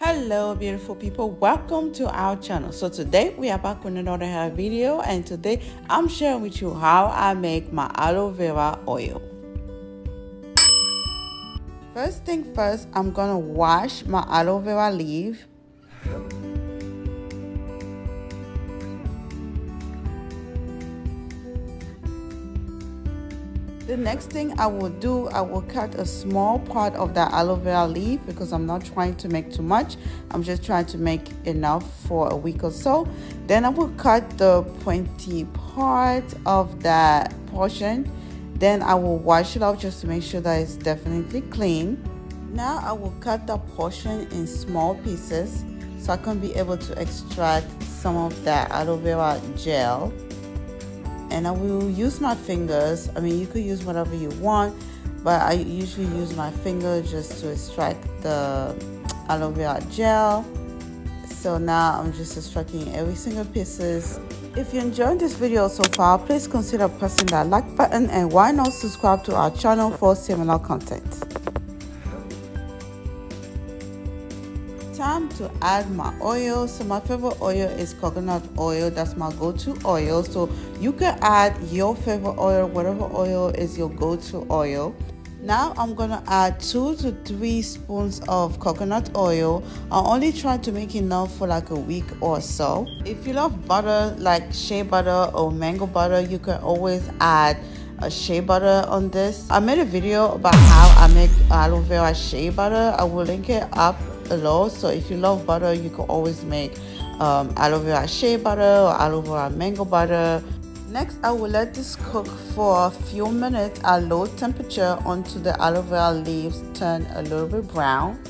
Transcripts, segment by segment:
Hello beautiful people, welcome to our channel. So today we are back with another hair video, and today I'm sharing with you how I make my aloe vera oil. First thing first, I'm gonna wash my aloe vera leaf. The next thing I will do, I will cut a small part of the aloe vera leaf because I'm not trying to make too much. I'm just trying to make enough for a week or so. Then I will cut the pointy part of that portion. Then I will wash it out just to make sure that it's definitely clean. Now I will cut that portion in small pieces so I can be able to extract some of that aloe vera gel. And I will use my fingers. I mean, you could use whatever you want, but I usually use my finger just to extract the aloe vera gel. So now I'm just extracting every single pieces. If you enjoyed this video so far, please consider pressing that like button, and why not subscribe to our channel for similar content. Time to add my oil. So my favorite oil is coconut oil. That's my go-to oil. So you can add your favorite oil, whatever oil is your go-to oil. Now I'm gonna add 2 to 3 spoons of coconut oil. I only try to make enough for like a week or so. If you love butter like shea butter or mango butter, you can always add a shea butter on this. I made a video about how I make aloe vera shea butter. I will link it up below. So if you love butter, you can always make aloe vera shea butter or aloe vera mango butter. Next, I will let this cook for a few minutes at low temperature until the aloe vera leaves turn a little bit brown.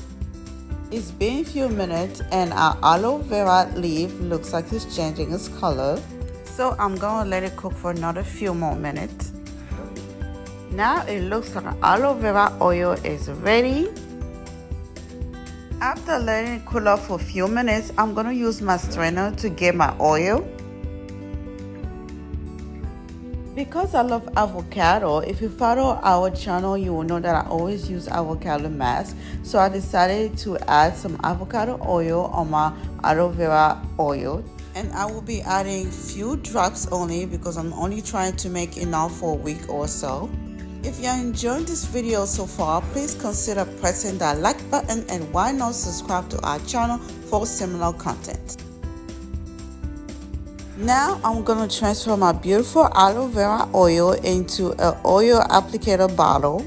It's been a few minutes and our aloe vera leaf looks like it's changing its color. So I'm gonna let it cook for another few more minutes. Now it looks like aloe vera oil is ready. After letting it cool off for a few minutes, I'm gonna use my strainer to get my oil. Because I love avocado, if you follow our channel, you will know that I always use avocado mask. So I decided to add some avocado oil on my aloe vera oil. And I will be adding few drops only because I'm only trying to make enough for a week or so. If you're enjoying this video so far, please consider pressing that like button, and why not subscribe to our channel for similar content. Now I'm going to transfer my beautiful aloe vera oil into an oil applicator bottle.